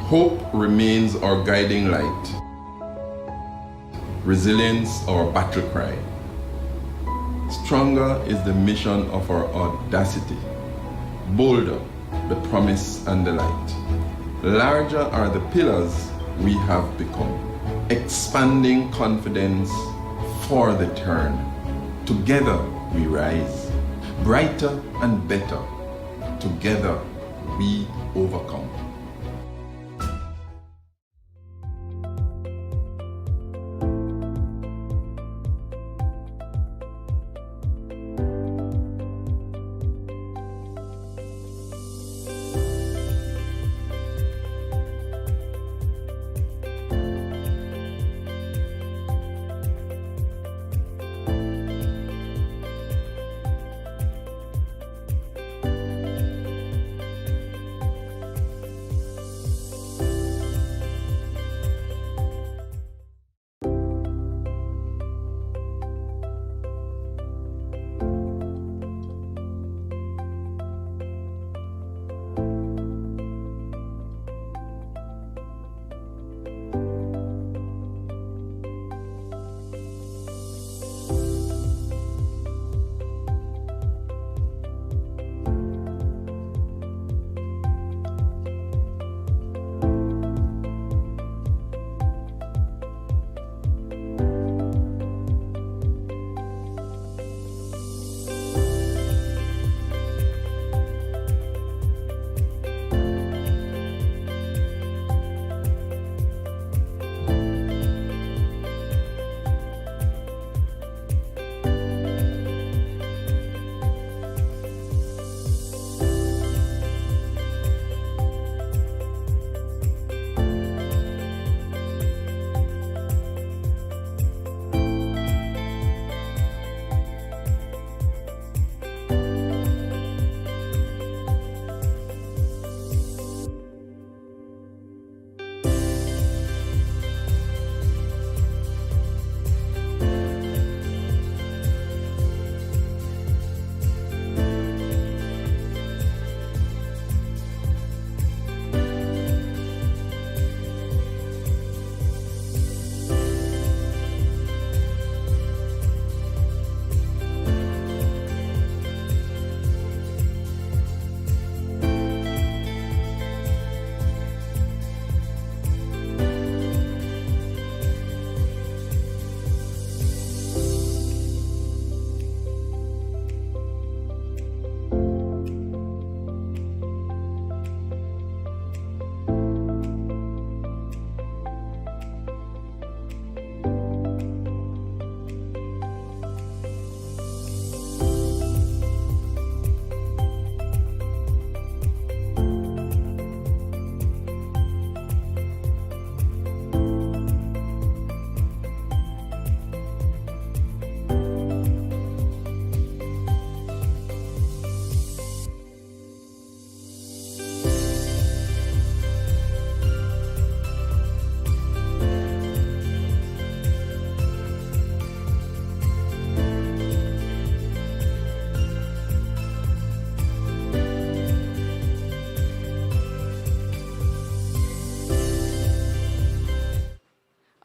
Hope remains our guiding light. Resilience our battle cry. Stronger is the mission of our audacity. Bolder the promise and the light. Larger are the pillars we have become. Expanding confidence for the turn. Together we rise. Brighter and better. Together we overcome.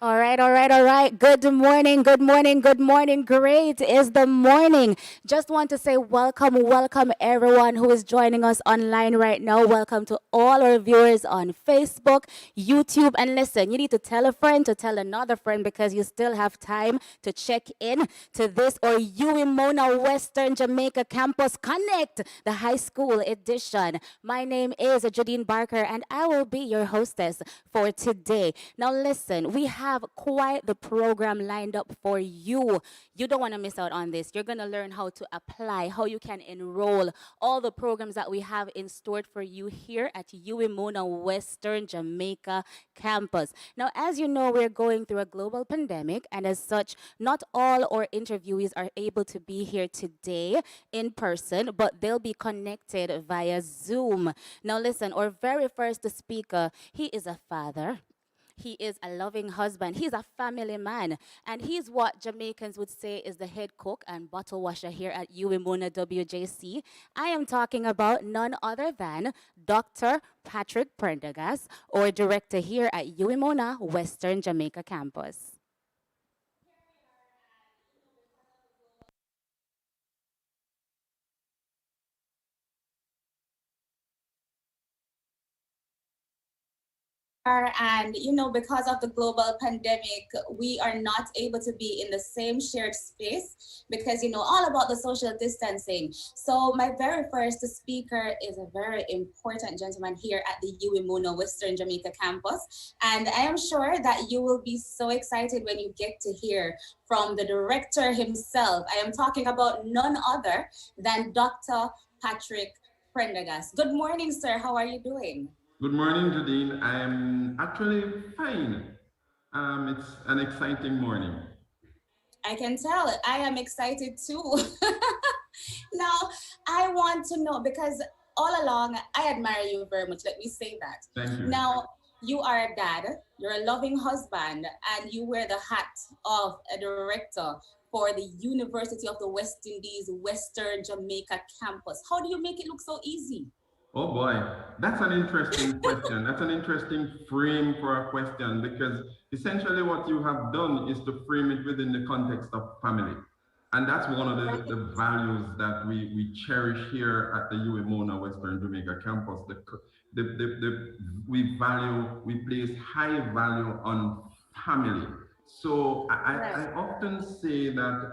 All right, all right, all right. Good morning, good morning, good morning. Great is the morning. Just want to say welcome, welcome everyone who is joining us online right now. Welcome to all our viewers on Facebook, YouTube. And listen, you need to tell a friend to tell another friend because you still have time to check in to this or Mona Western Jamaica Campus Connect, the high school edition. My name is Jadine Barker and I will be your hostess for today. Now listen, we have quite the program lined up for you. You don't want to miss out on this. You're going to learn how to apply, how you can enroll, all the programs that we have in store for you here at Mona Western Jamaica Campus. Now, as you know, we're going through a global pandemic, and as such, not all our interviewees are able to be here today in person, but they'll be connected via Zoom. Now, listen, our very first speaker, he is a father. He is a loving husband. He's a family man. And he's what Jamaicans would say is the head cook and bottle washer here at Uwimuna WJC. I am talking about none other than Dr. Patrick Prendergast, or director here at Uwimuna Western Jamaica campus. And because of the global pandemic, we are not able to be in the same shared space because all about the social distancing. So my very first speaker is a very important gentleman here at the Uwimuna Western Jamaica campus, and I am sure that you will be so excited when you get to hear from the director himself. I am talking about none other than Dr. Patrick Prendergast. Good morning, sir. How are you doing? Good morning, Jadine. I'm actually fine. It's an exciting morning. I can tell it. I am excited too. Now, I want to know because all along I admire you very much. Let me say that. Thank you. Now, you are a dad, you're a loving husband, and you wear the hat of a director for the University of the West Indies Western Jamaica campus. How do you make it look so easy? Oh boy, that's an interesting question. That's an interesting frame for a question because essentially what you have done is to frame it within the context of family. And that's one of the values that we cherish here at the UMONA Western Jamaica campus. We place high value on family. So I often say that,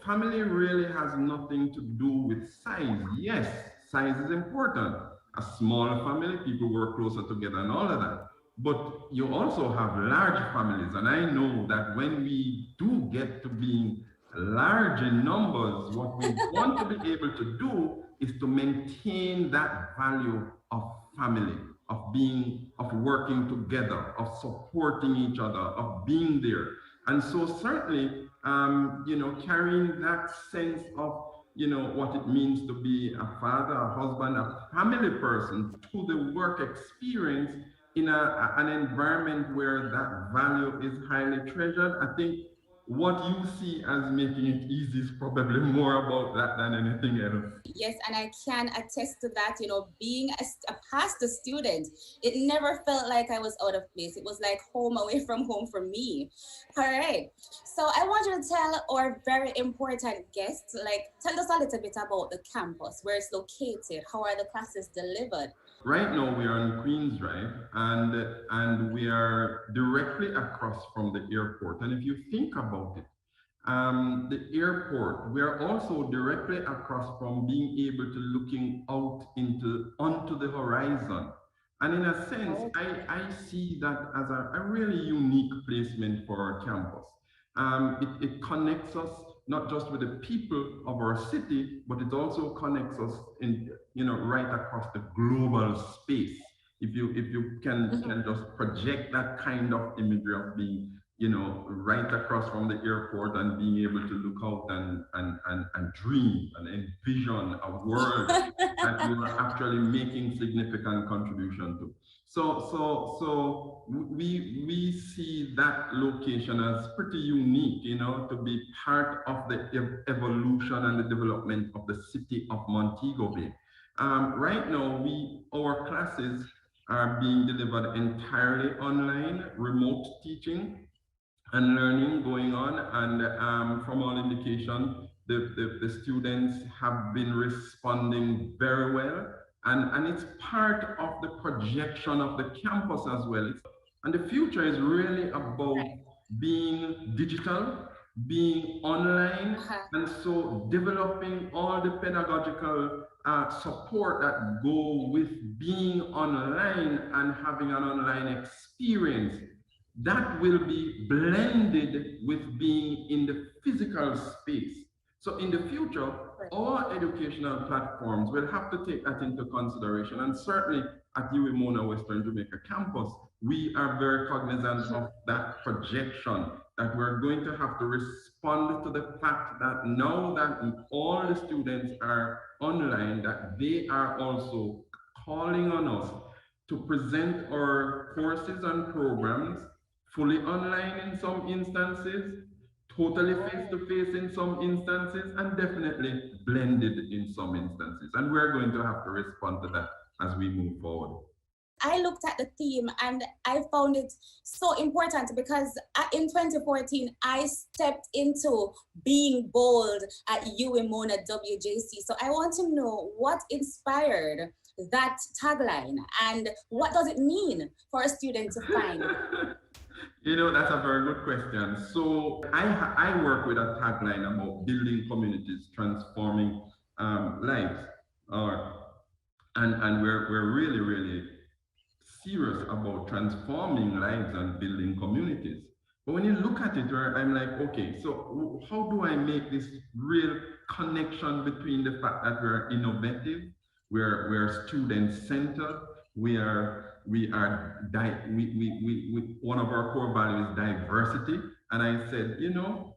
family really has nothing to do with size. Yes, size is important. A small family, people work closer together and all of that. But you also have large families. And I know that when we do get to being large in numbers, what we want to be able to do is to maintain that value of family, of working together, of supporting each other, of being there. And so certainly, carrying that sense of, what it means to be a father, a husband, a family person to the work experience in an environment where that value is highly treasured. I think what you see as making it easy is probably more about that than anything else. Yes, and I can attest to that. Being a past student, it never felt like I was out of place. It was like home away from home for me. All right. So I want you to tell our very important guests, tell us a little bit about the campus, where it's located, how are the classes delivered? Right now we are on Queens Drive, and we are directly across from the airport. And if you think about it, the airport, we are also directly across from being able to looking out onto the horizon. And in a sense, I see that as a really unique placement for our campus. It connects us not just with the people of our city, but it also connects us in, right across the global space. If you can just project that kind of imagery of being, right across from the airport and being able to look out and dream and envision a world that you are actually making significant contribution to. So we see that location as pretty unique, to be part of the evolution and the development of the city of Montego Bay. Right now, our classes are being delivered entirely online, remote teaching and learning going on. And from all indication, the students have been responding very well. And it's part of the projection of the campus as well. And the future is really about being digital, being online, and so developing all the pedagogical support that go with being online and having an online experience that will be blended with being in the physical space. So in the future, all educational platforms will have to take that into consideration. And certainly at UWMONA Western Jamaica campus, we are very cognizant of that projection, that we're going to have to respond to the fact that now that all the students are online, that they are also calling on us to present our courses and programs fully online in some instances, totally face-to-face in some instances, and definitely blended in some instances. And we're going to have to respond to that as we move forward. I looked at the theme and I found it so important because in 2014, I stepped into being bold at UWMona WJC. So I want to know what inspired that tagline and what does it mean for a student to find? You know, that's a very good question. So I work with a tagline about building communities, transforming lives. Uh, and we're really, really serious about transforming lives and building communities. But when you look at it, I'm like, okay, so how do I make this real connection between the fact that we're innovative, we're student centered, one of our core values is diversity. And I said, you know,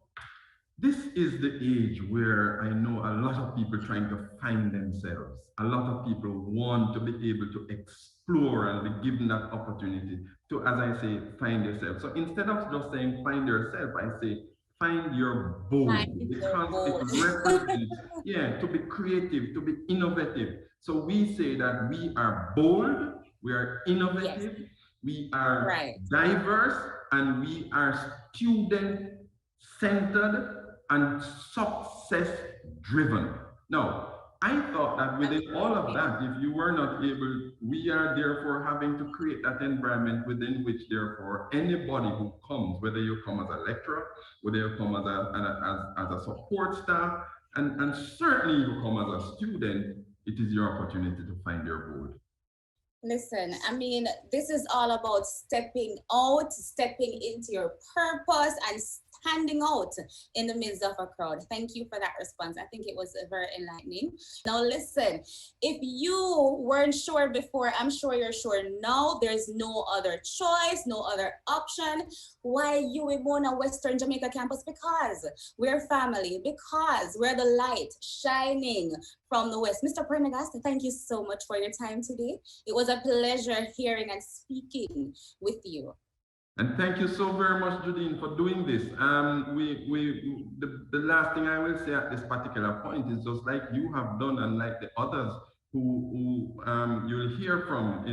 this is the age where I know a lot of people trying to find themselves. A lot of people want to be able to explore and be given that opportunity to, as I say, find yourself. So instead of just saying find yourself, I say find your bold, because it represents, yeah, to be creative, to be innovative. So we say that we are bold, we are innovative, yes, we are diverse, and we are student centered and success driven. Now, I thought that within all of that, if you were not able, we are therefore having to create that environment within which, therefore, anybody who comes, whether you come as a lecturer, whether you come as a support staff, and certainly you come as a student, it is your opportunity to find your goal. Listen, I mean, this is all about stepping out, stepping into your purpose, and standing out in the midst of a crowd. Thank you for that response. I think it was very enlightening. Now, listen, if you weren't sure before, I'm sure you're sure now. There's no other choice, no other option. Why UWMona Western Jamaica campus? Because we're family, because we're the light shining from the West. Mr. Prendergast, thank you so much for your time today. It was a pleasure hearing and speaking with you. And thank you so very much, Judine, for doing this. The last thing I will say at this particular point is just like you have done, and like the others who you'll hear from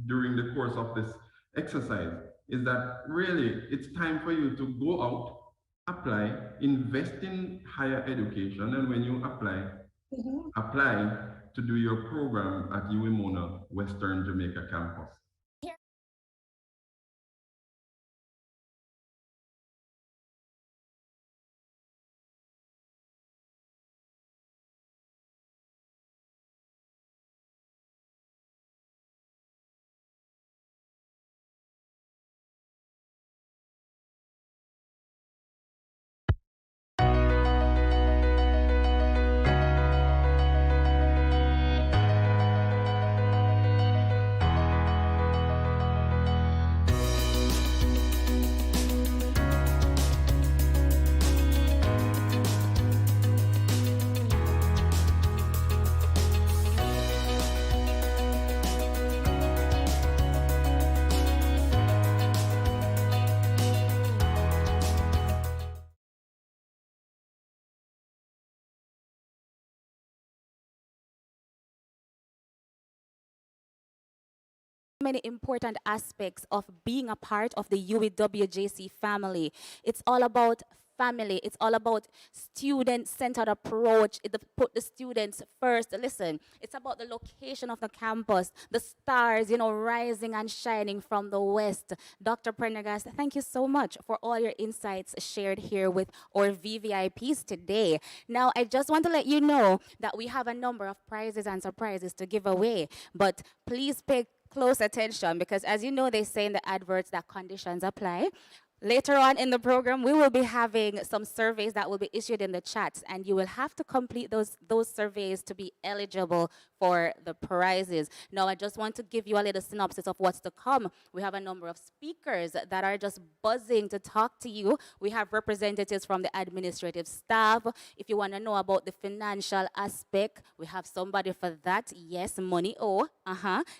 during the course of this exercise, is that really it's time for you to go out, apply, invest in higher education, and when you apply, apply to do your program at UWMona Western Jamaica campus. Many important aspects of being a part of the UWJC family. It's all about family. It's all about student-centered approach. It put the students first. Listen, it's about the location of the campus, the stars, rising and shining from the west. Dr. Prendergast, thank you so much for all your insights shared here with our VVIPs today. Now, I just want to let you know that we have a number of prizes and surprises to give away, but please pay close attention, because as you know, they say in the adverts that conditions apply. Later on in the program, we will be having some surveys that will be issued in the chats, and you will have to complete those surveys to be eligible for the prizes. Now, I just want to give you a little synopsis of what's to come. We have a number of speakers that are just buzzing to talk to you. We have representatives from the administrative staff. If you want to know about the financial aspect, we have somebody for that. Yes, money. Oh,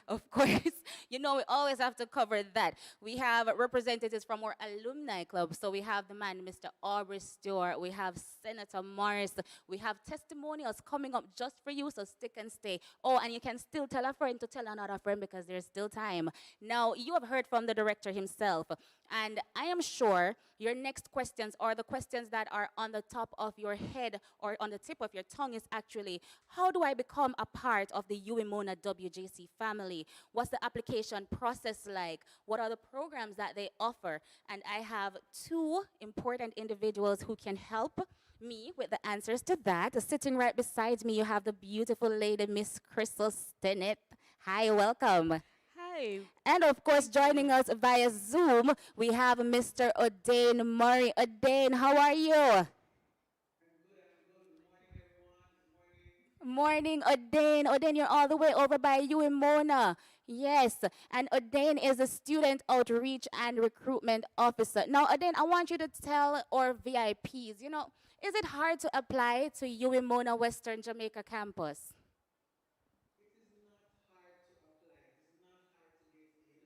of course. You know, we always have to cover that. We have representatives from our alumni club. So we have the man, Mr. Aubrey Stewart. We have Senator Morris. We have testimonials coming up just for you, so stick and stay. Oh, and you can still tell a friend to tell another friend because there's still time. Now, you have heard from the director himself, and I am sure your next questions or the questions that are on the top of your head or on the tip of your tongue is actually, how do I become a part of the UEMONA WJC family? What's the application process like? What are the programs that they offer? And I have two important individuals who can help me with the answers to that. Sitting right beside me, you have the beautiful lady, Miss Crystal Stinnett. Hi, welcome. Hi. And of course, joining us via Zoom, we have Mr. O'Dane Murray. O'Dane, how are you? Morning, O'Dane. O'Dane, you're all the way over by you in Mona. Yes, and O'Dane is a student outreach and recruitment officer. Now, O'Dane, I want you to tell our VIPs, is it hard to apply to UWI Mona Western Jamaica campus?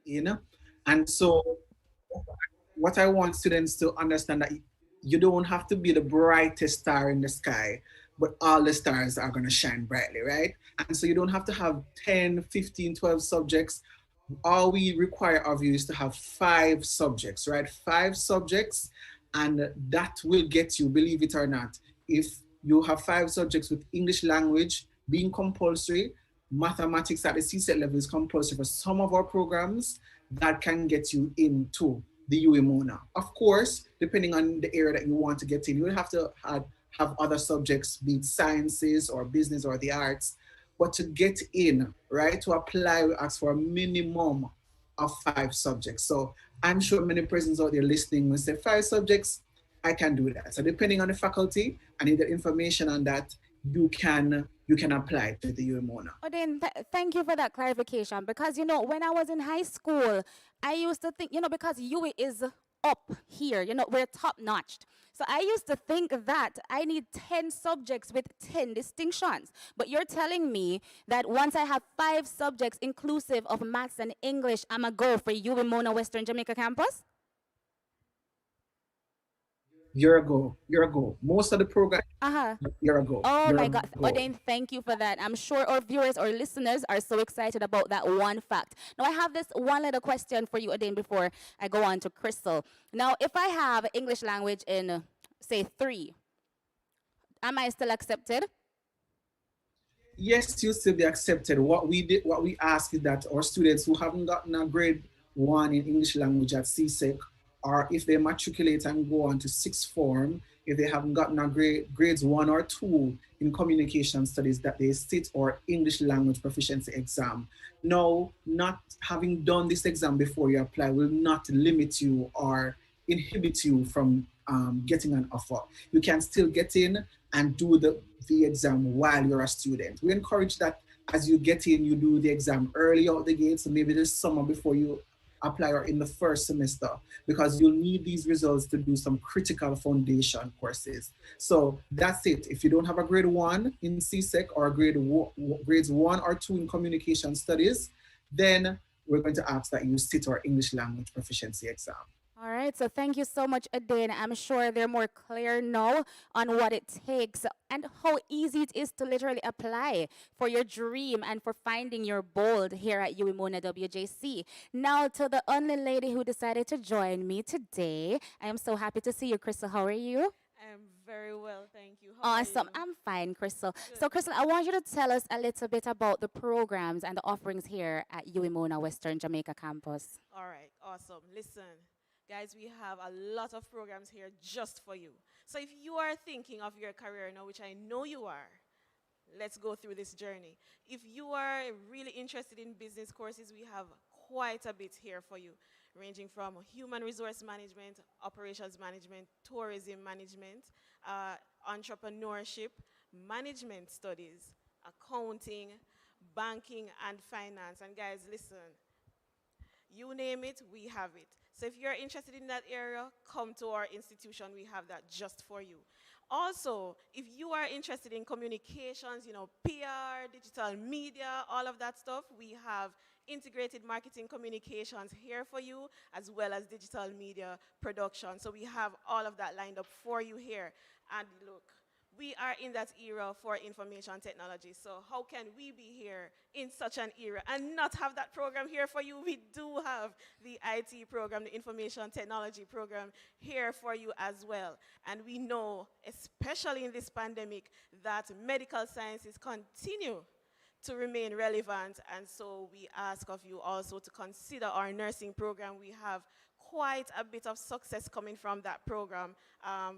you know. And so, what I want students to understand that you don't have to be the brightest star in the sky, but all the stars are going to shine brightly, right? And so you don't have to have 10, 15, 12 subjects. All we require of you is to have 5 subjects, right? 5 subjects, and that will get you, believe it or not, if you have 5 subjects with English language being compulsory, mathematics at the CSET level is compulsory for some of our programs, that can get you into the UEMONA. Of course, depending on the area that you want to get in, you will have to have other subjects, be it sciences or business or the arts. But to get in, right, to apply, we ask for a minimum of 5 subjects. So I'm sure many persons out there listening will say 5 subjects, I can do that. So depending on the faculty, I need the information on that, you can apply to the UEMONA. Oh, then thank you for that clarification because, when I was in high school, I used to think, because UWI is up here, we're top notched. So I used to think that I need 10 subjects with 10 distinctions. But you're telling me that once I have 5 subjects inclusive of maths and English, I'm a go for UWI Mona Western Jamaica campus? You're a go. You're a go. Most of the program, Uh-huh. you're a go. Oh You're my a God. go. Odin, thank you for that. I'm sure our viewers or listeners are so excited about that one fact. Now, I have this one little question for you, Odin, before I go on to Crystal. Now, if I have English language in, say, 3, am I still accepted? Yes, you'll still be accepted. What we ask is that our students who haven't gotten a grade 1 in English language at CSEC, or if they matriculate and go on to sixth form, if they haven't gotten a grades 1 or 2 in communication studies, that they sit our English language proficiency exam. Now, not having done this exam before you apply will not limit you or inhibit you from getting an offer. You can still get in and do the exam while you're a student. We encourage that as you get in, you do the exam early out the gate, so maybe this summer before you apply or in the first semester, because you'll need these results to do some critical foundation courses. So that's it. If you don't have a grade 1 in CSEC or grades 1 or 2 in communication studies, then we're going to ask that you sit our English language proficiency exam. All right, so thank you so much, Adin. I'm sure they're more clear now on what it takes and how easy it is to literally apply for your dream and for finding your bold here at UEMONA WJC. Now, to the only lady who decided to join me today, I am so happy to see you, Crystal. How are you? I'm very well, thank you. How Awesome. are you? I'm fine, Crystal. Good. So, Crystal, I want you to tell us a little bit about the programs and the offerings here at UEMONA Western Jamaica campus. All right, awesome. Listen, guys, we have a lot of programs here just for you. So if you are thinking of your career now, which I know you are, let's go through this journey. If you are really interested in business courses, we have quite a bit here for you, ranging from human resource management, operations management, tourism management, entrepreneurship, management studies, accounting, banking, and finance. And guys, listen, you name it, we have it. So if you're interested in that area, come to our institution. We have that just for you. Also, if you are interested in communications, PR, digital media, all of that stuff, we have integrated marketing communications here for you, as well as digital media production. So we have all of that lined up for you here. And look, we are in that era for information technology. So how can we be here in such an era and not have that program here for you? We do have the IT program, the information technology program here for you as well. And we know, especially in this pandemic, that medical sciences continue to remain relevant. And so we ask of you also to consider our nursing program. We have quite a bit of success coming from that program,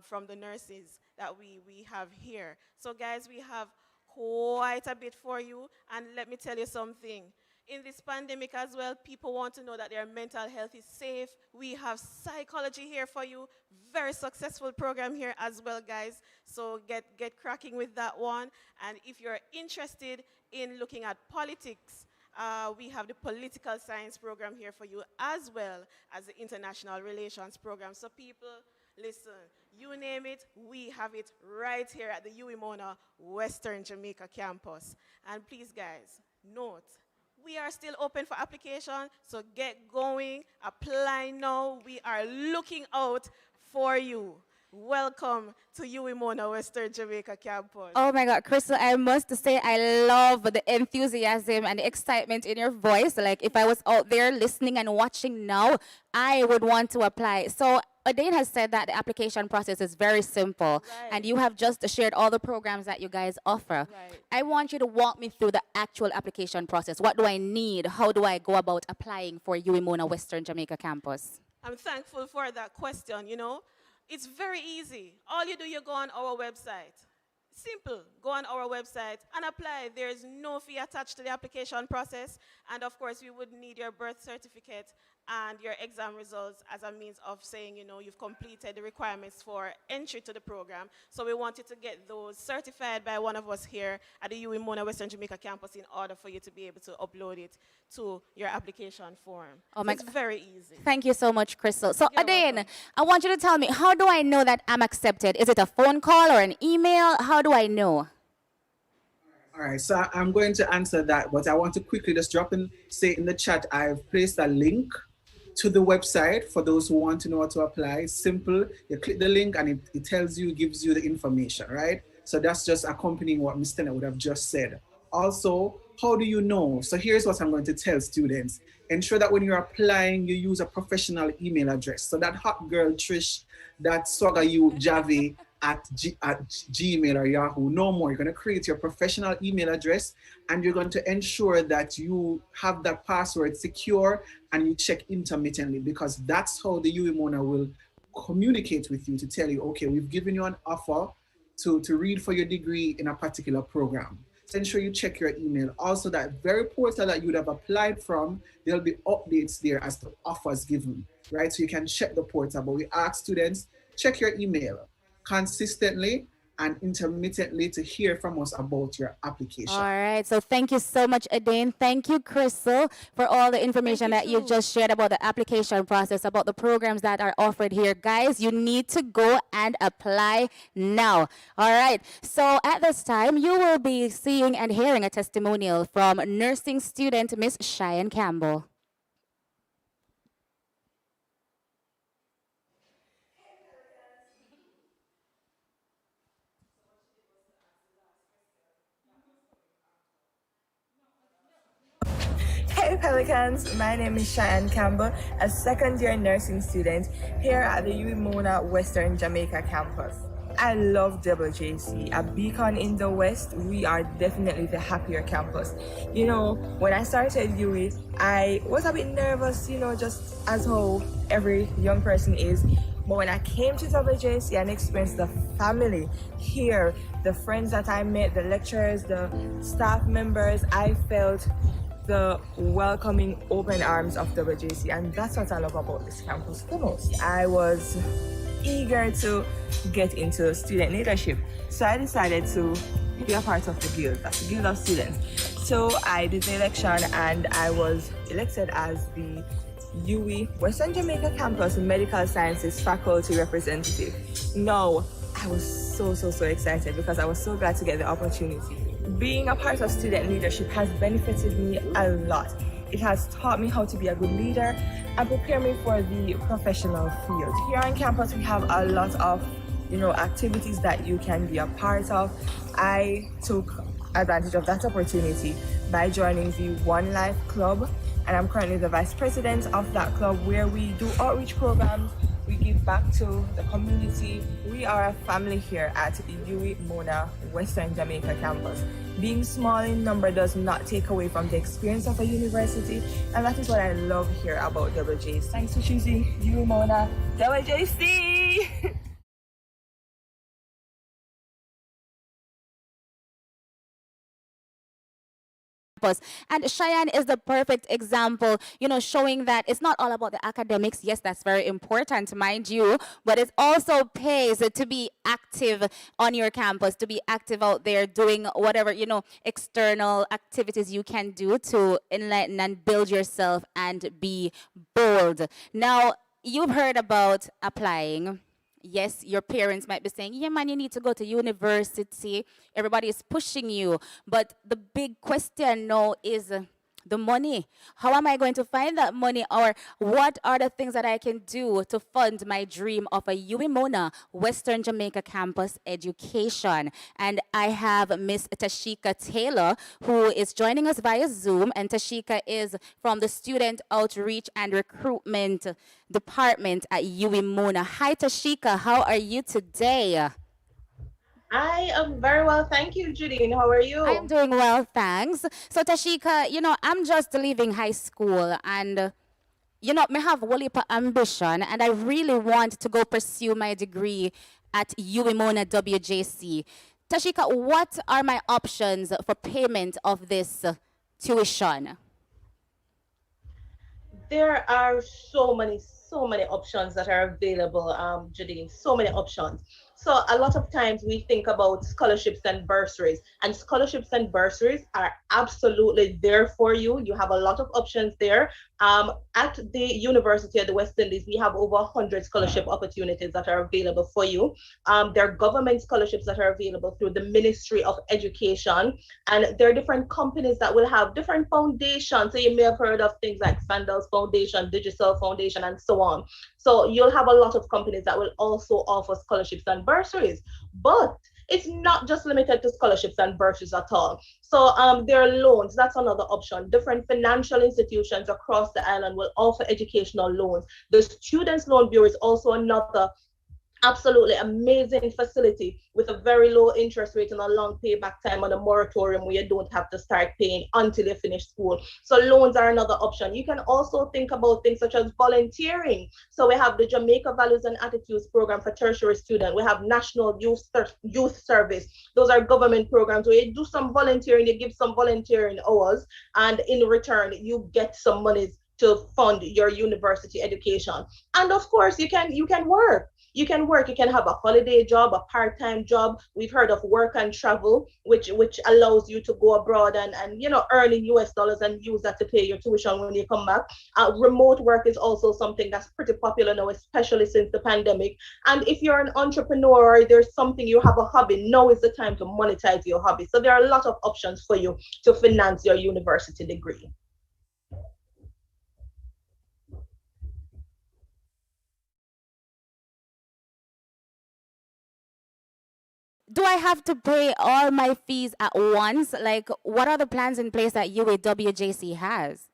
from the nurses that we have here. So guys, we have quite a bit for you. And let me tell you something. In this pandemic as well, people want to know that their mental health is safe. We have psychology here for you. Very successful program here as well, guys. So get cracking with that one. And if you're interested in looking at politics, we have the political science program here for you, as well as the international relations program. So people, listen, you name it, we have it right here at the UWI Mona Western Jamaica campus. And please, guys, note, we are still open for application, so get going, apply now. We are looking out for you. Welcome to UWI Mona Western Jamaica campus. Oh my God, Crystal, I must say I love the enthusiasm and the excitement in your voice. Like if I was out there listening and watching now, I would want to apply. So Adane has said that the application process is very simple, Right. and you have just shared all the programs that you guys offer. Right. I want you to walk me through the actual application process. What do I need? How do I go about applying for UWI Mona Western Jamaica campus? I'm thankful for that question, It's very easy. All you do, you go on our website. Simple. Go on our website and apply. There's no fee attached to the application process. And of course, we would need your birth certificate and your exam results as a means of saying, you've completed the requirements for entry to the program. So we want you to get those certified by one of us here at the UWI Mona Western Jamaica campus in order for you to be able to upload it to your application form. Oh So my it's very easy. Thank you so much, Crystal. So, You're Adane, welcome. I want you to tell me, how do I know that I'm accepted? Is it a phone call or an email? How do I know? All right, so I'm going to answer that, but I want to quickly just say in the chat, I've placed a link to the website for those who want to know how to apply. It's simple. You click the link and it tells you, gives you the information, right? So that's just accompanying what Mr. Tennant would have just said. Also, how do you know? So here's what I'm going to tell students. Ensure that when you're applying, you use a professional email address. So that hot girl Trish, that swagger you Javi at Gmail or Yahoo, no more. You're going to create your professional email address and you're going to ensure that you have that password secure and you check intermittently, because that's how the UWI Mona will communicate with you to tell you, okay, we've given you an offer to read for your degree in a particular program. So ensure you check your email. Also, that very portal that you would have applied from, there'll be updates there as to offers given, right? So you can check the portal, but we ask students, check your email consistently and intermittently to hear from us about your application. All right. So thank you so much, Adane. Thank you, Crystal, for all the information that you just shared about the application process, about the programs that are offered here. Guys, you need to go and apply now. All right. So at this time, you will be seeing and hearing a testimonial from nursing student Miss Cheyenne Campbell. Hey Pelicans, my name is Cheyenne Campbell, a second-year nursing student here at the UWI Mona Western Jamaica campus. I love WJC, a beacon in the West. We are definitely the happier campus. When I started UWI, I was a bit nervous, just as how every young person is. But when I came to WJC and experienced the family here, the friends that I met, the lecturers, the staff members, I felt the welcoming open arms of WJC, and that's what I love about this campus the most. I was eager to get into student leadership, so I decided to be a part of the guild, that's the Guild of Students. So I did the election and I was elected as the UWI Western Jamaica Campus Medical Sciences Faculty Representative. No, I was so excited because I was so glad to get the opportunity. Being a part of student leadership has benefited me a lot. It has taught me how to be a good leader and prepare me for the professional field. Here on campus, we have a lot of activities that you can be a part of. I took advantage of that opportunity by joining the One Life Club, and I'm currently the vice president of that club, where we do outreach programs, we give back to the community. We are a family here at UWI Mona Western Jamaica campus. Being small in number does not take away from the experience of a university, and that is what I love here about WJC. Thanks for choosing UWI Mona WJC. Campus. And Cheyenne is the perfect example, showing that it's not all about the academics. Yes, that's very important, mind you, but it also pays to be active on your campus, to be active out there doing whatever, external activities you can do to enlighten and build yourself and be bold. Now, you've heard about applying. Yes, your parents might be saying, yeah, man, you need to go to university. Everybody is pushing you. But the big question now is the money. How am I going to find that money? Or what are the things that I can do to fund my dream of a UWI Mona Western Jamaica campus education? And I have Miss Tashika Taylor, who is joining us via Zoom. And Tashika is from the Student Outreach and Recruitment Department at UWI Mona. Hi, Tashika. How are you today? I am very well, thank you, Judine. How are you? I'm doing well, thanks. So, Tashika, I'm just leaving high school and me have a whole heap of ambition and I really want to go pursue my degree at UWI Mona WJC. Tashika, what are my options for payment of this tuition? There are so many options that are available, Judine, so many options. So a lot of times we think about scholarships and bursaries, and scholarships and bursaries are absolutely there for you. You have a lot of options there. At the University of the West Indies, we have over 100 scholarship opportunities that are available for you. There are government scholarships that are available through the Ministry of Education, and there are different companies that will have different foundations. So you may have heard of things like Sandals Foundation, Digital Foundation, and so on. So you'll have a lot of companies that will also offer scholarships and bursaries, but it's not just limited to scholarships and bursaries at all. So there are loans, that's another option. Different financial institutions across the island will offer educational loans. The Students' Loan Bureau is also another absolutely amazing facility with a very low interest rate and a long payback time on a moratorium where you don't have to start paying until you finish school. So loans are another option. You can also think about things such as volunteering. So we have the Jamaica Values and Attitudes program for tertiary students. We have National Youth Service. Those are government programs where you do some volunteering, you give some volunteering hours, and in return you get some money to fund your university education. And of course, you can work. You can work, you can have a holiday job, a part-time job. We've heard of work and travel, which allows you to go abroad and earn in US dollars and use that to pay your tuition when you come back. Remote work is also something that's pretty popular now, especially since the pandemic. And if you're an entrepreneur or there's something, you have a hobby, now is the time to monetize your hobby. So there are a lot of options for you to finance your university degree. Do I have to pay all my fees at once? Like, what are the plans in place that UAWJC has?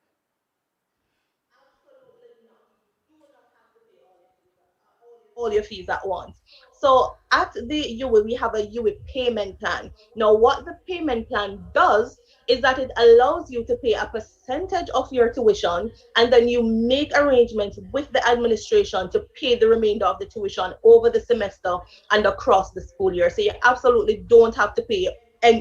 All your fees at once. So at the UWI, we have a UWI payment plan. Now, what the payment plan does is that it allows you to pay a percentage of your tuition, and then you make arrangements with the administration to pay the remainder of the tuition over the semester and across the school year. So you absolutely don't have to pay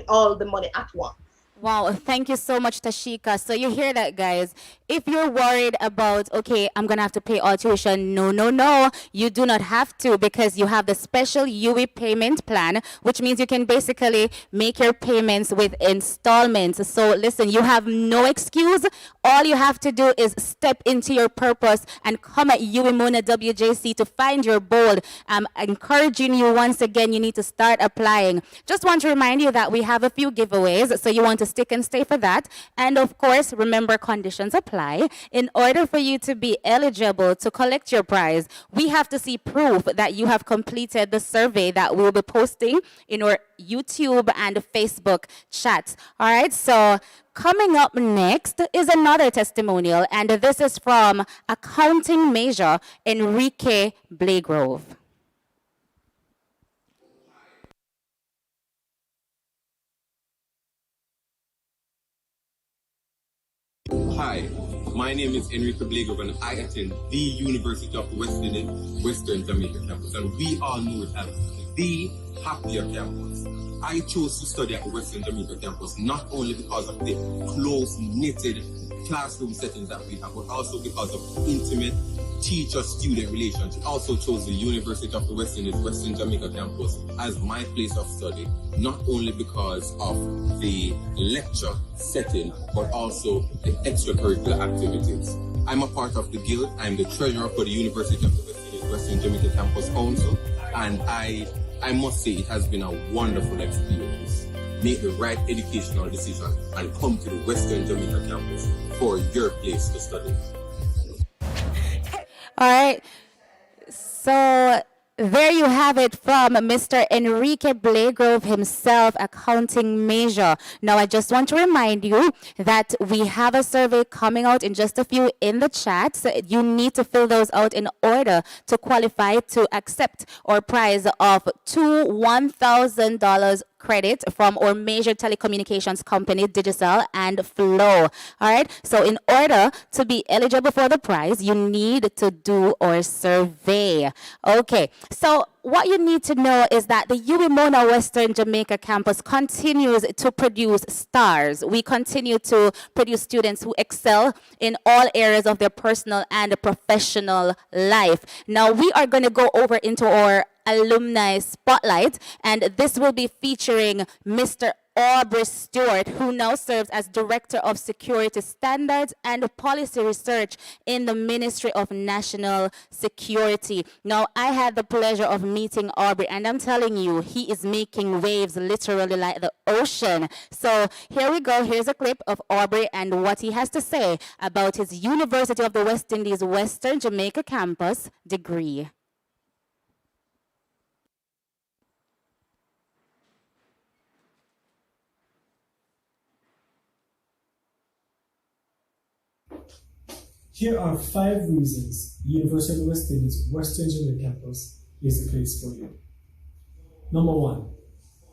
all the money at once. Wow, thank you so much, Tashika. So you hear that, guys. If you're worried about, okay, I'm going to have to pay all tuition, no, no, no. You do not have to, because you have the special UE payment plan, which means you can basically make your payments with installments. So listen, you have no excuse. All you have to do is step into your purpose and come at UE Mona WJC to find your bold. I'm encouraging you once again, you need to start applying. Just want to remind you that we have a few giveaways, so you want to stick and stay for that. And of course, remember, conditions apply. In order for you to be eligible to collect your prize, we have to see proof that you have completed the survey that we'll be posting in our YouTube and Facebook chats. All right, so coming up next is another testimonial, and this is from accounting major Enrique Blagrove. Hi, my name is Enrique Blagrove and I attend the University of Western Jamaica campus, and we all know it as the happier campus. I chose to study at the Western Jamaica campus not only because of the close-knitted classroom settings that we have, but also because of intimate teacher-student relationship. I also chose the University of the Western Jamaica campus as my place of study, not only because of the lecture setting, but also the extracurricular activities. I'm a part of the Guild. I'm the treasurer for the University of the Western Jamaica Campus Council, and I must say it has been a wonderful experience. Make the right educational decision and come to the Western Jamaica campus for your place to study. All right, so there you have it from Mr. Enrique Blagrove himself, accounting major. Now, I just want to remind you that we have a survey coming out in just a few in the chat. So you need to fill those out in order to qualify to accept our prize of two $1,000 credit from our major telecommunications company, Digicel and Flow. All right, so in order to be eligible for the prize, you need to do our survey. Okay, so what you need to know is that the UE Mona Western Jamaica campus continues to produce stars. We continue to produce students who excel in all areas of their personal and professional life. Now, we are going to go over into our alumni spotlight, and this will be featuring Mr. Aubrey Stewart, who now serves as Director of Security Standards and Policy Research in the Ministry of National Security. Now, I had the pleasure of meeting Aubrey, and I'm telling you, he is making waves literally like the ocean. So here we go. Here's a clip of Aubrey and what he has to say about his University of the West Indies Western Jamaica campus degree. Here are 5 reasons the University of the West Indies Western Jamaica campus is the place for you. Number 1,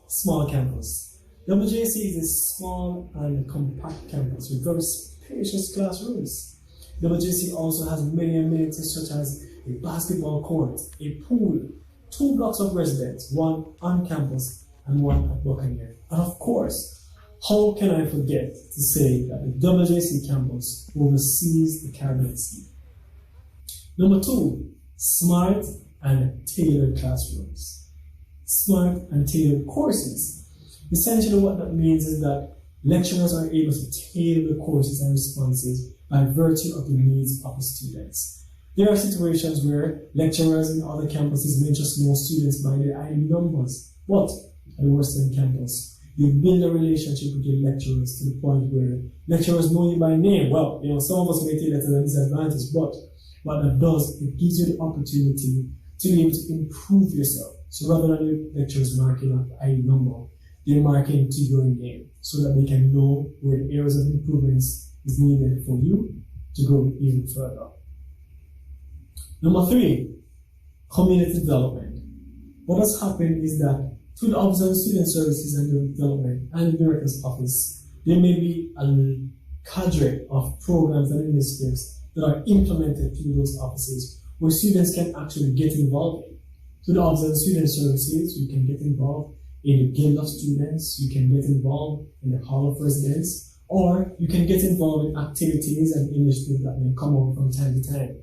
small campus. WJC is a small and compact campus with very spacious classrooms. WJC also has many amenities such as a basketball court, a pool, 2 blocks of residence, 1 on campus and 1 at Buccaneer. And of course, how can I forget to say that the WJC campus oversees the Caribbean Sea? Number 2, smart and tailored classrooms. Smart and tailored courses. Essentially what that means is that lecturers are able to tailor the courses and responses by virtue of the needs of the students. There are situations where lecturers in other campuses may just know students by their ID numbers, but at the Western campus, you build a relationship with your lecturers to the point where lecturers know you by name. Well, some of us may take that as a disadvantage, but what that does, it gives you the opportunity to be able to improve yourself. So rather than the lecturers marking up ID number, they're marking to your name so that they can know where the areas of improvements is needed for you to go even further. Number 3, community development. What has happened is that through the Office of Student Services and Development and the Director's Office, there may be a cadre of programs and initiatives that are implemented through those offices where students can actually get involved in. Through the Office of Student Services, you can get involved in the guild of students, you can get involved in the hall of residence, or you can get involved in activities and initiatives that may come up from time to time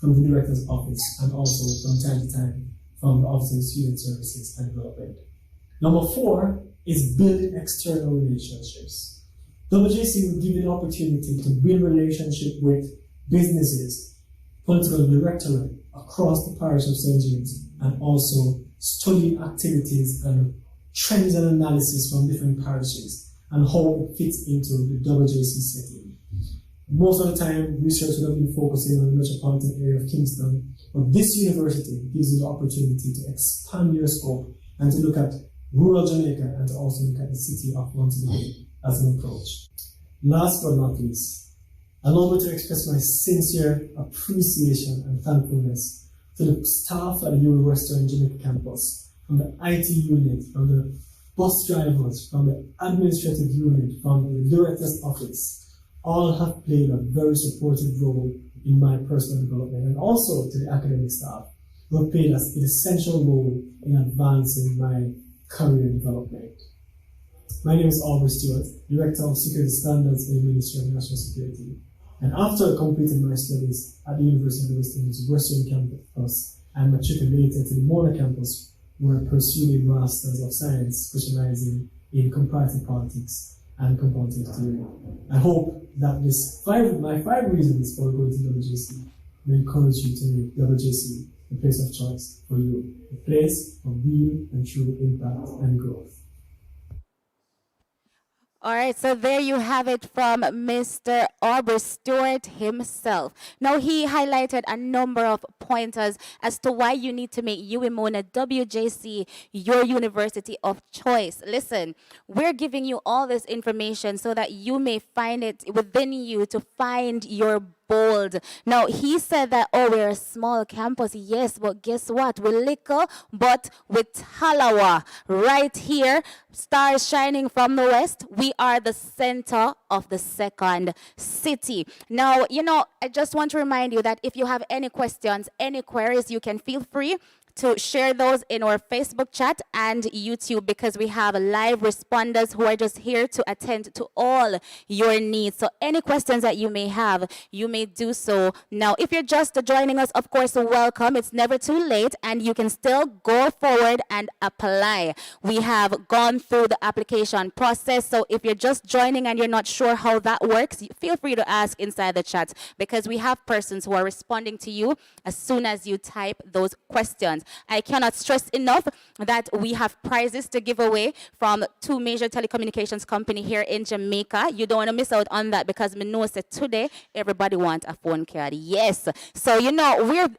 from the director's office, and also from time to time from the Office of Student Services and Development. Number 4 is building external relationships. WJC will give you the opportunity to build relationship with businesses, political directorate across the parish of St. James, and also study activities and trends and analysis from different parishes and how it fits into the WJC setting. Most of the time, research will have been focusing on the metropolitan area of Kingston, but this university gives you the opportunity to expand your scope and to look at rural Jamaica and to also look at the city of Montego as an approach. Last but not least, allow me to express my sincere appreciation and thankfulness to the staff at the Western Jamaica campus, from the IT unit, from the bus drivers, from the administrative unit, from the director's office. All have played a very supportive role in my personal development, and also to the academic staff who have played an essential role in advancing my career development. My name is Albert Stewart, Director of Security Standards in the Ministry of National Security. And after completing my studies at the University of the West Indies Western Campus, I matriculated to the Mona campus, where I pursued a Master's of Science specializing in comparative politics and comparative theory. I hope that my five reasons for going to WJC will encourage you to make WJC the place of choice for you, a place of real and true impact and growth. All right, so there you have it from Mr. Aubrey Stewart himself. Now, he highlighted a number of pointers as to why you need to make UWMona WJC your university of choice. Listen, we're giving you all this information so that you may find it within you to find your bold. Now, he said that, oh, we're a small campus. Yes, but guess what? We're little, but with Halawa right here, stars shining from the west. We are the center of the second city. Now, I just want to remind you that if you have any questions, any queries, you can feel free to share those in our Facebook chat and YouTube, because we have live responders who are just here to attend to all your needs. So any questions that you may have, you may do so now. If you're just joining us, of course, welcome. It's never too late, and you can still go forward and apply. We have gone through the application process, so if you're just joining and you're not sure how that works, feel free to ask inside the chat, because we have persons who are responding to you as soon as you type those questions. I cannot stress enough that we have prizes to give away from 2 major telecommunications company here in Jamaica. You don't want to miss out on that, because me know that today everybody wants a phone card. Yes. So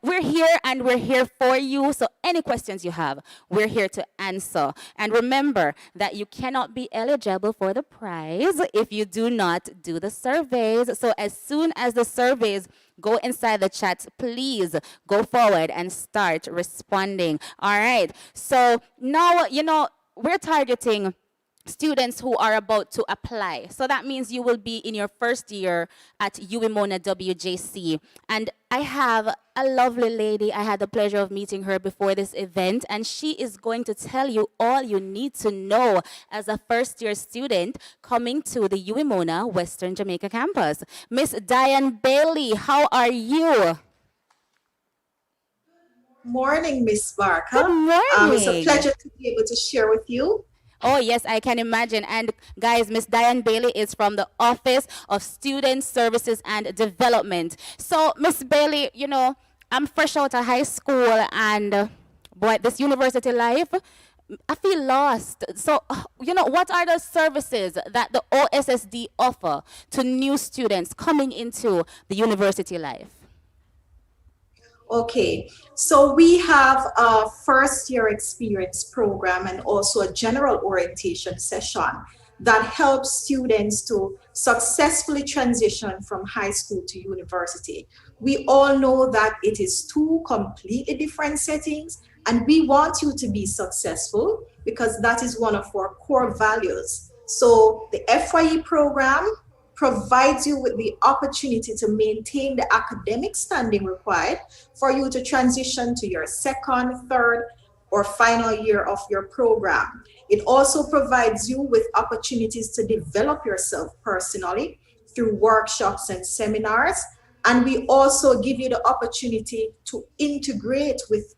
we're here, and we're here for you. So any questions you have, we're here to answer. And remember that you cannot be eligible for the prize if you do not do the surveys. So as soon as the surveys go inside the chat, please go forward and start responding. All right. So now, we're targeting students who are about to apply. So that means you will be in your first year at UWMona WJC. And I have a lovely lady. I had the pleasure of meeting her before this event, and she is going to tell you all you need to know as a first-year student coming to the UWMona Western Jamaica campus. Miss Diane Bailey, how are you? Morning, Miss Barker. Good morning. It's a pleasure to be able to share with you. Oh, yes, I can imagine. And guys, Miss Diane Bailey is from the Office of Student Services and Development. So, Miss Bailey, I'm fresh out of high school, and boy, this university life, I feel lost. So, what are the services that the OSSD offer to new students coming into the university life? Okay, so we have a first year experience program and also a general orientation session that helps students to successfully transition from high school to university. We all know that it is 2 completely different settings, and we want you to be successful because that is one of our core values. So the FYE program provides you with the opportunity to maintain the academic standing required for you to transition to your second, third, or final year of your program. It also provides you with opportunities to develop yourself personally through workshops and seminars. And we also give you the opportunity to integrate with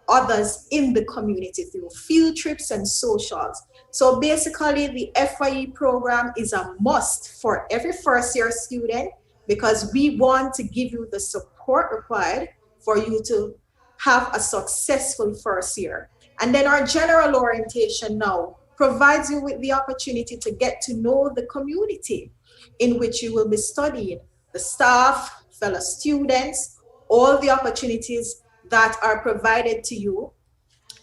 others in the community through field trips and socials. So basically, the FYE program is a must for every first year student because we want to give you the support required for you to have a successful first year. And then our general orientation now provides you with the opportunity to get to know the community in which you will be studying, the staff, fellow students, all the opportunities that are provided to you,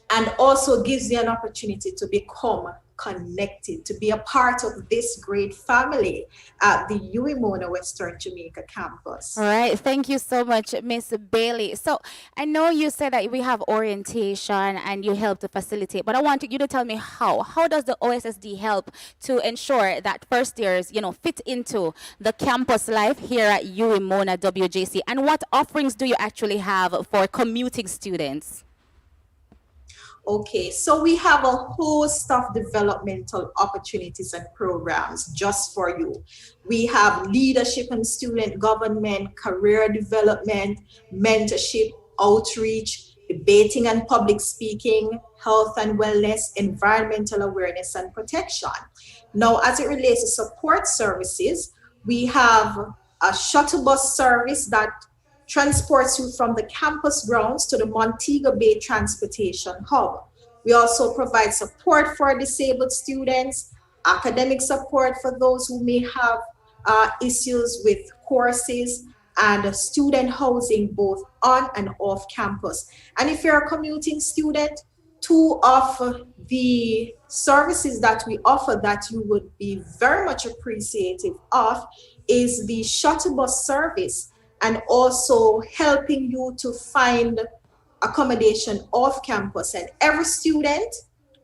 and also gives you an opportunity to become connected, to be a part of this great family at the UWI Western Jamaica campus. All right, thank you so much, Miss Bailey. So I know you said that we have orientation and you help to facilitate, but I want you to tell me how. How does the OSSD help to ensure that first years, fit into the campus life here at UWI WJC? And what offerings do you actually have for commuting students? Okay, so we have a host of developmental opportunities and programs just for you. We have leadership and student government, career development, mentorship, outreach, debating and public speaking, health and wellness, environmental awareness and protection. Now, as it relates to support services, we have a shuttle bus service that transports you from the campus grounds to the Montego Bay Transportation Hub. We also provide support for disabled students, academic support for those who may have issues with courses, and student housing both on and off campus. And if you're a commuting student, two of the services that we offer that you would be very much appreciative of is the shuttle bus service, and also helping you to find accommodation off campus. And every student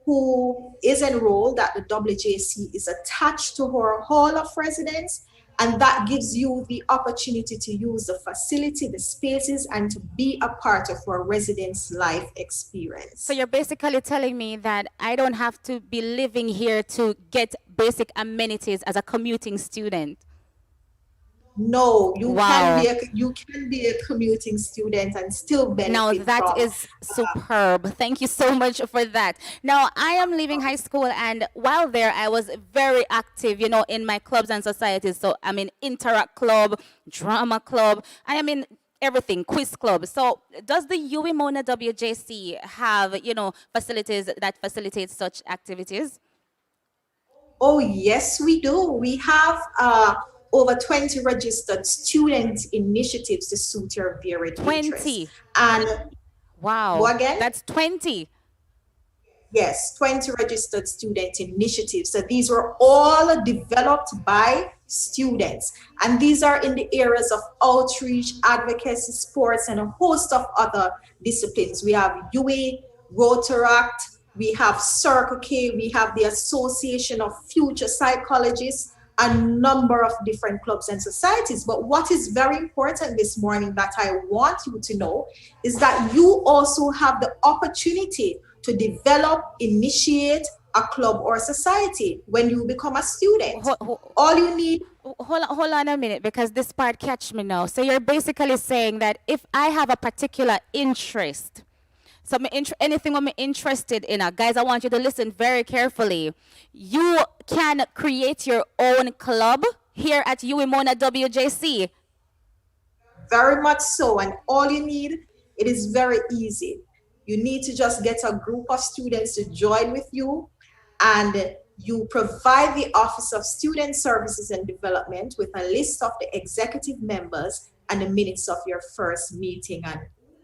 who is enrolled at the WJC is attached to our hall of residence, and that gives you the opportunity to use the facility, the spaces, and to be a part of our residence life experience. So you're basically telling me that I don't have to be living here to get basic amenities as a commuting student. No, Wow. you can be a commuting student and still benefit. Now that from, is superb. Thank you so much for that. Now I am leaving high school, and while there I was very active, in my clubs and societies. So I'm in Interact Club, Drama Club, I am in everything, quiz club. So does the UWI WJC have, facilities that facilitate such activities? Oh, yes, we do. We have over 20 registered student initiatives to suit your varied 20. interests. And wow, go again? That's 20. Yes, 20 registered student initiatives. So these were all developed by students. And these are in the areas of outreach, advocacy, sports, and a host of other disciplines. We have UWI, Rotaract, we have Circle K, we have the Association of Future Psychologists, a number of different clubs and societies. But what is very important this morning that I want you to know is that you also have the opportunity to develop, initiate a club or society when you become a student. All you need... Hold on a minute, because this part catch me now. So you're basically saying that if I have a particular interest, so anything I'm interested in, guys, I want you to listen very carefully. You can create your own club here at UWI WJC. Very much so, and all you need, it is very easy. You need to just get a group of students to join with you, and you provide the Office of Student Services and Development with a list of the executive members and the minutes of your first meeting, and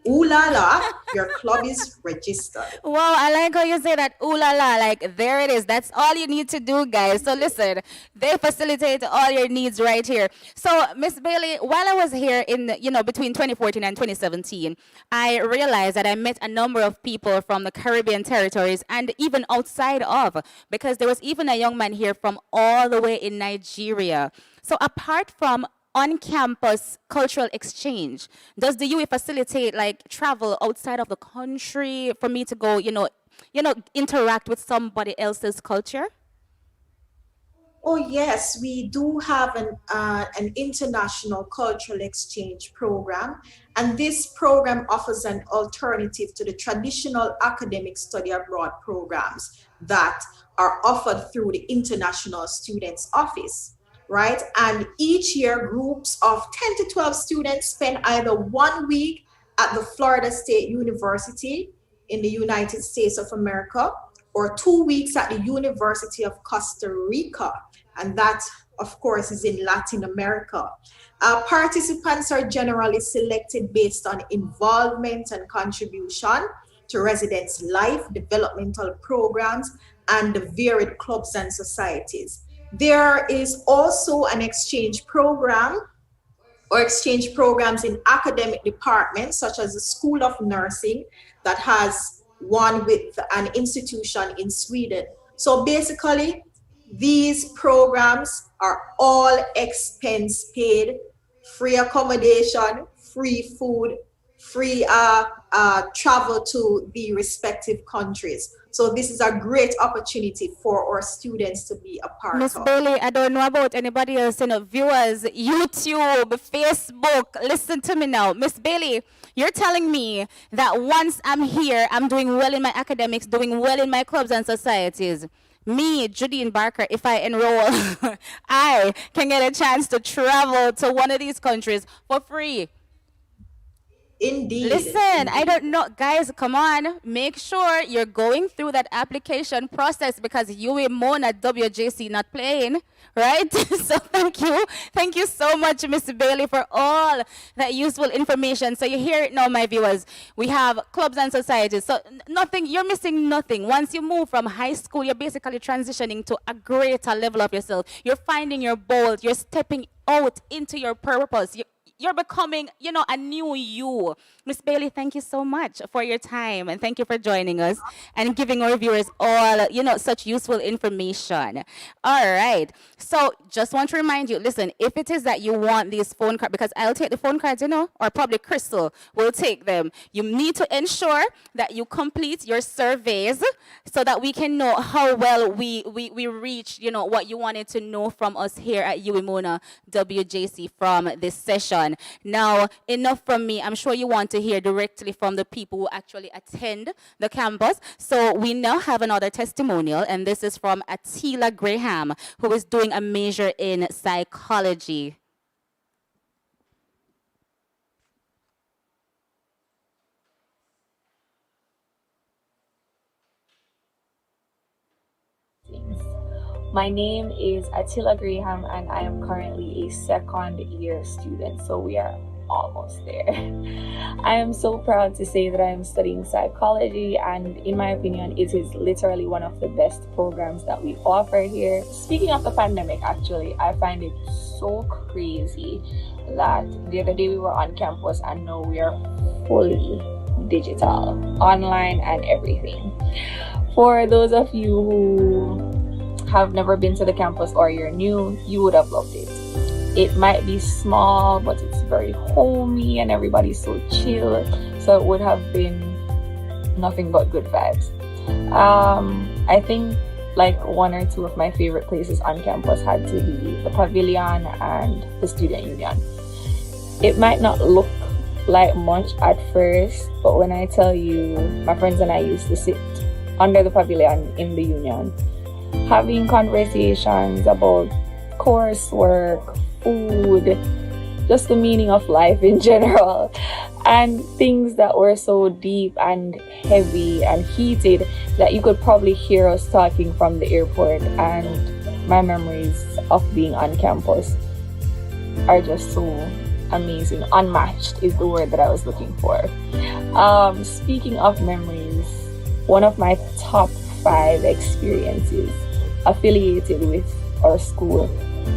ooh la la, your club is registered. Wow, I like how you say that, ooh la la, like there it is. That's all you need to do, guys. So listen, they facilitate all your needs right here. So Miss Bailey, while I was here in, between 2014 and 2017, I realized that I met a number of people from the Caribbean territories and even outside of, because there was even a young man here from all the way in Nigeria. So apart from on-campus cultural exchange. Does the UE facilitate like travel outside of the country for me to go, interact with somebody else's culture? Oh yes, we do have an international cultural exchange program, and this program offers an alternative to the traditional academic study abroad programs that are offered through the International Students Office, right? And each year, groups of 10 to 12 students spend either 1 week at the Florida State University in the United States of America, or 2 weeks at the University of Costa Rica, and that, of course, is in Latin America. Participants are generally selected based on involvement and contribution to residents' life, developmental programs, and the varied clubs and societies. There is also an exchange program or exchange programs in academic departments, such as the School of Nursing that has one with an institution in Sweden. So basically, these programs are all expense paid, free accommodation, free food, free travel to the respective countries. So this is a great opportunity for our students to be a part Miss of. Bailey, I don't know about anybody else, viewers, YouTube, Facebook, listen to me now. Miss Bailey, you're telling me that once I'm here, I'm doing well in my academics, doing well in my clubs and societies. Me, Judine Barker, if I enroll, I can get a chance to travel to one of these countries for free. Indeed. Listen, I don't know. Guys, come on. Make sure you're going through that application process because you will moan at WJC not playing, right? So thank you. Thank you so much, Miss Bailey, for all that useful information. So you hear it now, my viewers. We have clubs and societies. So nothing, you're missing nothing. Once you move from high school, you're basically transitioning to a greater level of yourself. You're finding your bold. You're stepping out into your purpose. You're becoming, a new you. Miss Bailey, thank you so much for your time and thank you for joining us and giving our viewers all, such useful information. All right. So just want to remind you, listen, if it is that you want these phone cards, because I'll take the phone cards, or probably Crystal will take them. You need to ensure that you complete your surveys so that we can know how well we reach, what you wanted to know from us here at UWMONA WJC from this session. Now, enough from me. I'm sure you want to hear directly from the people who actually attend the campus. So we now have another testimonial, and this is from Attila Graham, who is doing a major in psychology. My name is Attila Graham and I am currently a second year student, so we are almost there. I am so proud to say that I am studying psychology, and in my opinion it is literally one of the best programs that we offer here. Speaking of the pandemic, actually, I find it so crazy that the other day we were on campus and now we are fully digital, online and everything. For those of you who have never been to the campus or you're new, you would have loved it. It might be small, but it's very homey and everybody's so chill. So it would have been nothing but good vibes. I think like one or two of my favorite places on campus had to be the pavilion and the student union. It might not look like much at first, but when I tell you, my friends and I used to sit under the pavilion in the union, having conversations about coursework, food, just the meaning of life in general, and things that were so deep and heavy and heated that you could probably hear us talking from the airport. And my memories of being on campus are just so amazing. Unmatched is the word that I was looking for. Speaking of memories, one of my top 5 experiences affiliated with our school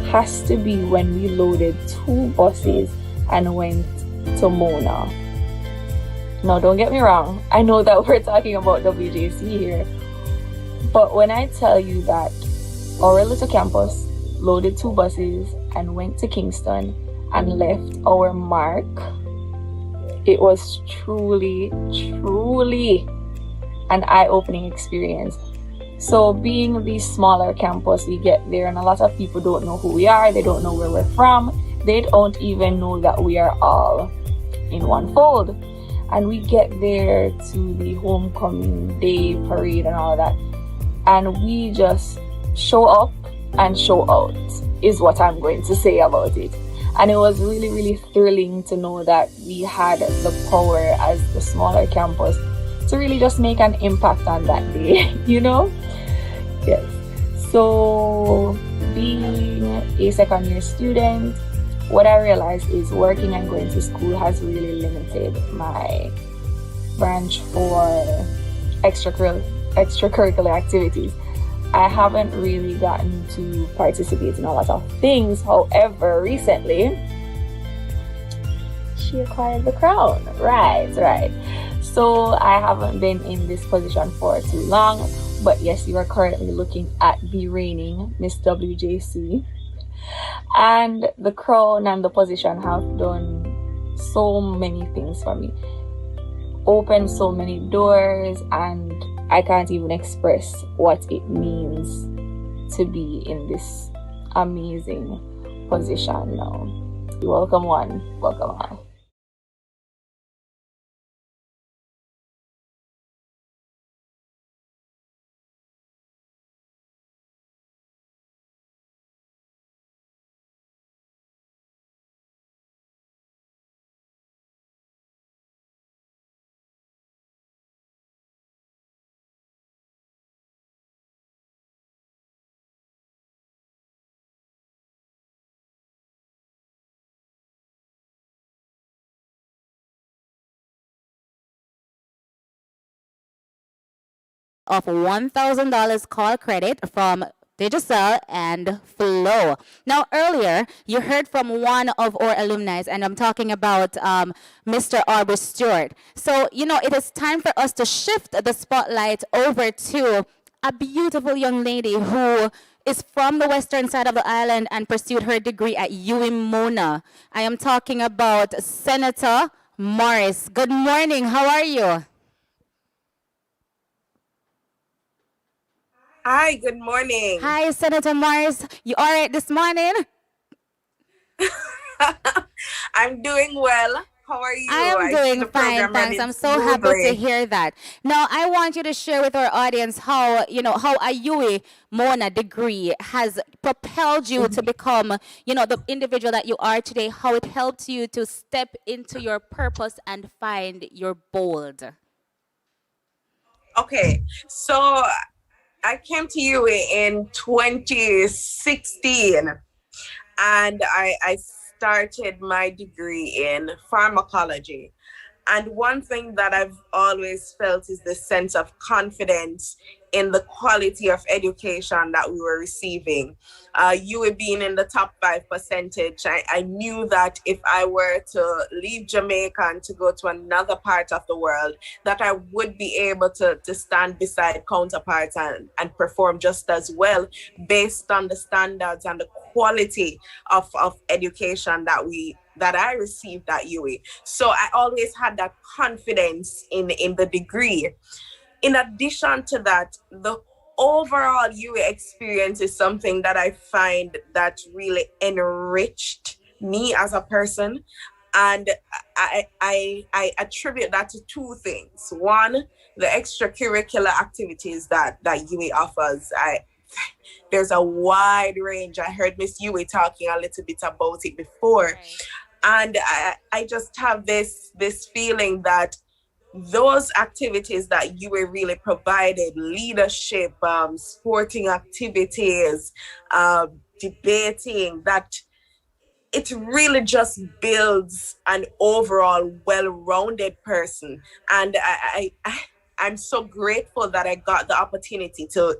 has to be when we loaded 2 buses and went to Mona. Now, don't get me wrong, I know that we're talking about WJC here, but when I tell you that our little campus loaded 2 buses and went to Kingston and left our mark. It was truly, truly an eye-opening experience. So being the smaller campus, we get there and a lot of people don't know who we are, they don't know where we're from, they don't even know that we are all in one fold. And we get there to the homecoming day parade and all that, and we just show up and show out is what I'm going to say about it. And it was really, really thrilling to know that we had the power as the smaller campus to really just make an impact on that day, you know? Yes. So being a second year student, what I realized is working and going to school has really limited my branch for extracurricular activities. I haven't really gotten to participate in a lot of things. However, recently, she acquired the crown. Right. So I haven't been in this position for too long. But yes, you are currently looking at the reigning Miss WJC. And the crown and the position have done so many things for me. Opened so many doors, and I can't even express what it means to be in this amazing position now. Welcome one, welcome all. Of $1,000 call credit from Digicel and Flow. Now, earlier, you heard from one of our alumni, and I'm talking about Mr. Arbor Stewart. So, it is time for us to shift the spotlight over to a beautiful young lady who is from the western side of the island and pursued her degree at UWI-Mona. I am talking about Senator Morris. Good morning. How are you? Hi, good morning. Hi, Senator Morris. You all right this morning? I'm doing well. How are you? I am doing fine, thanks. I'm so happy to hear that. Now, I want you to share with our audience how a UWI-Mona degree has propelled you to become, the individual that you are today, how it helped you to step into your purpose and find your bold. Okay, so I came to UWI in 2016, and I started my degree in pharmacology. And one thing that I've always felt is the sense of confidence in the quality of education that we were receiving. You were being in the top 5%. I knew that if I were to leave Jamaica and to go to another part of the world, that I would be able to stand beside counterparts and perform just as well based on the standards and the quality of education that I received at UWI. So I always had that confidence in the degree. In addition to that, the overall UWI experience is something that I find that really enriched me as a person. And I attribute that to two things. One, the extracurricular activities that UWI offers. There's a wide range. I heard Miss UWI talking a little bit about it before. Right. And I just have this feeling that those activities that you were really provided, leadership, sporting activities, debating, that it really just builds an overall well-rounded person. And I'm so grateful that I got the opportunity to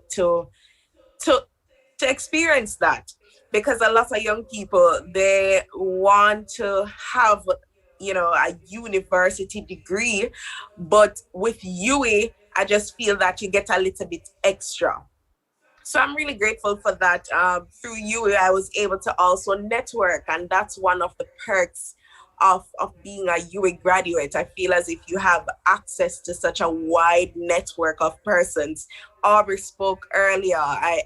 experience that, because a lot of young people, they want to have a university degree, but with UWI, I just feel that you get a little bit extra. So I'm really grateful for that. Through you, I was able to also network, and that's one of the perks of being a UA graduate. I feel as if you have access to such a wide network of persons. Aubrey spoke earlier. I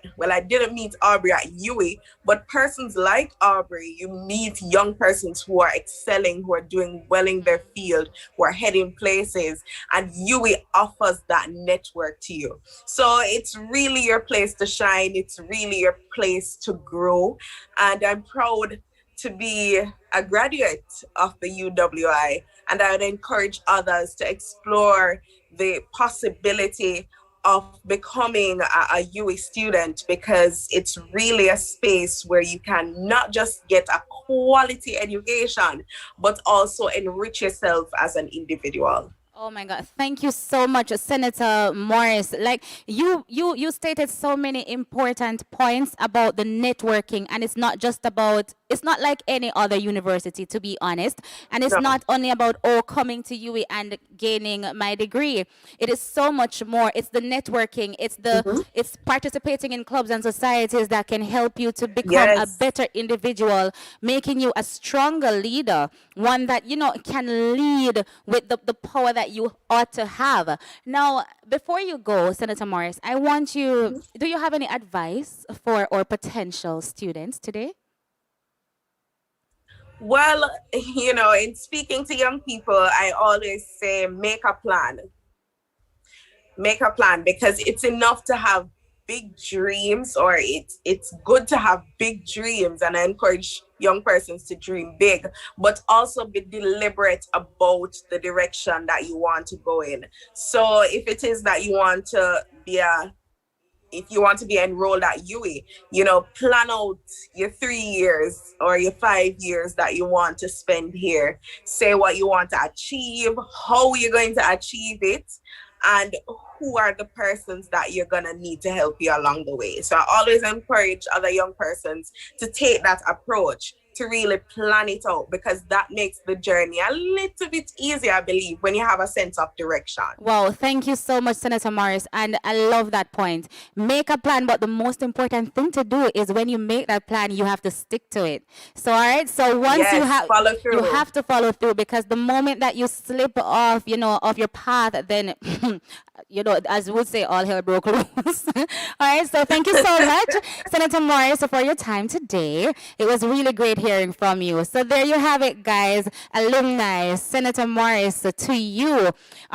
didn't meet Aubrey at UA, but persons like Aubrey, you meet young persons who are excelling, who are doing well in their field, who are heading places, and UA offers that network to you. So it's really your place to shine. It's really your place to grow. And I'm proud to be a graduate of the UWI, and I would encourage others to explore the possibility of becoming a UA student, because it's really a space where you can not just get a quality education, but also enrich yourself as an individual. Oh my God! Thank you so much, Senator Morris. Like you stated so many important points about the networking, and it's not just about. It's not like any other university, to be honest, and it's not only about coming to UWI and gaining my degree. It is so much more. It's the networking. It's the it's participating in clubs and societies that can help you to become a better individual, making you a stronger leader, one that can lead with the power that you ought to have. Now, before you go, Senator Morris, I want you, do you have any advice for our potential students today? Well, in speaking to young people, I always say make a plan. Make a plan, because it's enough to have big dreams, or it's good to have big dreams, and I encourage young persons to dream big, but also be deliberate about the direction that you want to go in. So if it is that you want to be enrolled at UWI, plan out your 3 years or your 5 years that you want to spend here. Say what you want to achieve, how you're going to achieve it, and who are the persons that you're going to need to help you along the way. So I always encourage other young persons to take that approach, to really plan it out, because that makes the journey a little bit easier, I believe, when you have a sense of direction. Wow, thank you so much, Senator Morris, and I love that point. Make a plan, but the most important thing to do is when you make that plan, you have to stick to it. So, all right, so once you follow through. You have to follow through, because the moment that you slip off, off your path, then, as we would say, all hell broke loose. All right, so thank you so much, Senator Morris, for your time today. It was really great hearing from you. So there you have it, guys, alumni, Senator Morris, to you. All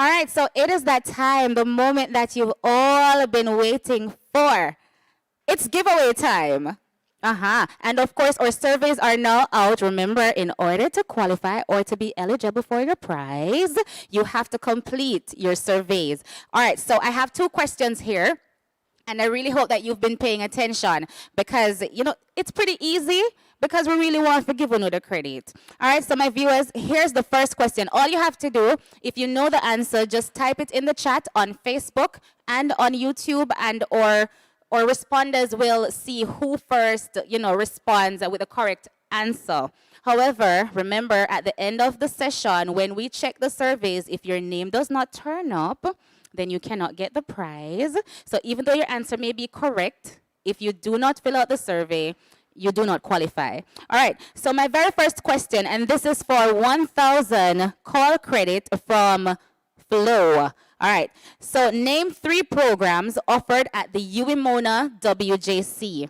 right, so it is that time, the moment that you've all been waiting for. It's giveaway time. And of course, our surveys are now out. Remember, in order to qualify or to be eligible for your prize, you have to complete your surveys. All right, so I have 2 questions here. And I really hope that you've been paying attention, because, it's pretty easy, because we really want to give you the credit. All right, so my viewers, here's the first question. All you have to do, if you know the answer, just type it in the chat on Facebook and on YouTube, and or responders will see who first, responds with the correct answer. However, remember, at the end of the session, when we check the surveys, if your name does not turn up, then you cannot get the prize. So even though your answer may be correct, if you do not fill out the survey, you do not qualify. All right, so my very first question, and this is for 1,000 call credit from Flow. All right, so name 3 programs offered at the UWI WJC.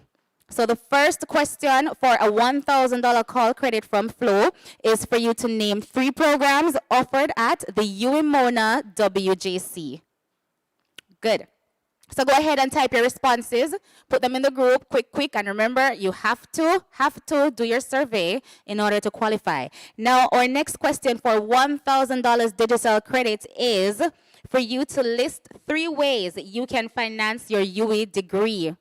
So the first question for a $1,000 call credit from Flow is for you to name 3 programs offered at the UWI WJC. Good. So go ahead and type your responses, put them in the group, quick, and remember, you have to do your survey in order to qualify. Now, our next question for $1,000 digital credit is for you to list 3 ways you can finance your UWI degree.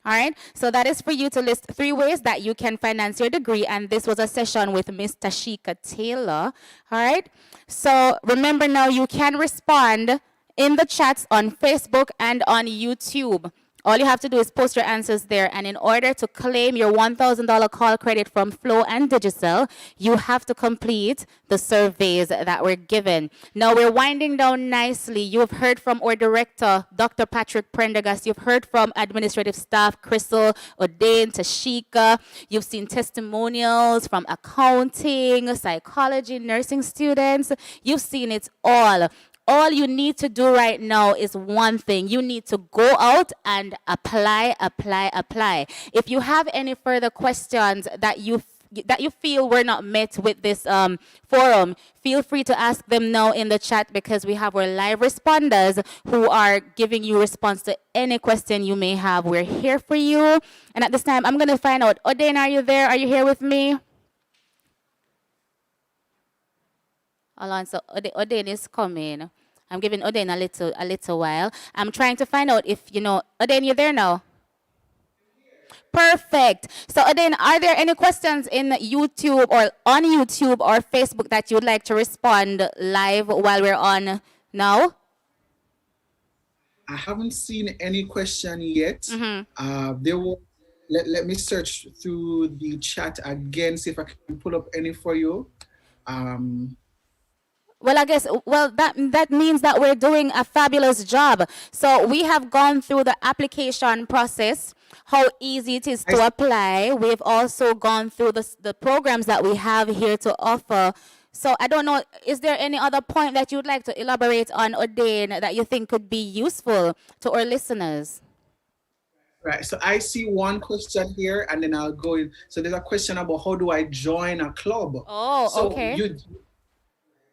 All right, so that is for you to list 3 ways that you can finance your degree, and this was a session with Ms. Tashika Taylor. All right, so remember now, you can respond in the chats on Facebook and on YouTube. All you have to do is post your answers there, and in order to claim your $1,000 call credit from Flow and Digicel, you have to complete the surveys that were given. Now we're winding down nicely. You've heard from our director, Dr. Patrick Prendergast. You've heard from administrative staff, Crystal, Odane, Tashika. You've seen testimonials from accounting, psychology, nursing students. You've seen it all. All you need to do right now is one thing. You need to go out and apply. If you have any further questions that you feel were not met with this forum, feel free to ask them now in the chat, because we have our live responders who are giving you response to any question you may have. We're here for you. And at this time, I'm going to find out. Odane, are you there? Are you here with me? Hold on, so Odane is coming. I'm giving Odane a little while. I'm trying to find out if, Odane, you there now? Perfect. So Odane, are there any questions in YouTube or on YouTube or Facebook that you'd like to respond live while we're on now? I haven't seen any question yet. There will. Let me search through the chat again, see if I can pull up any for you. Well, I guess, that means that we're doing a fabulous job. So we have gone through the application process, how easy it is to apply. We've also gone through the programs that we have here to offer. So I don't know, is there any other point that you'd like to elaborate on, Odane, that you think could be useful to our listeners? Right, so I see one question here, and then I'll go in. So there's a question about how do I join a club? Oh, so okay.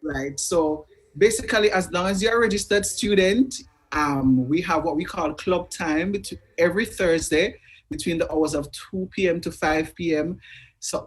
Right, so basically, as long as you're a registered student, we have what we call club time every Thursday between the hours of 2 p.m. to 5 p.m. So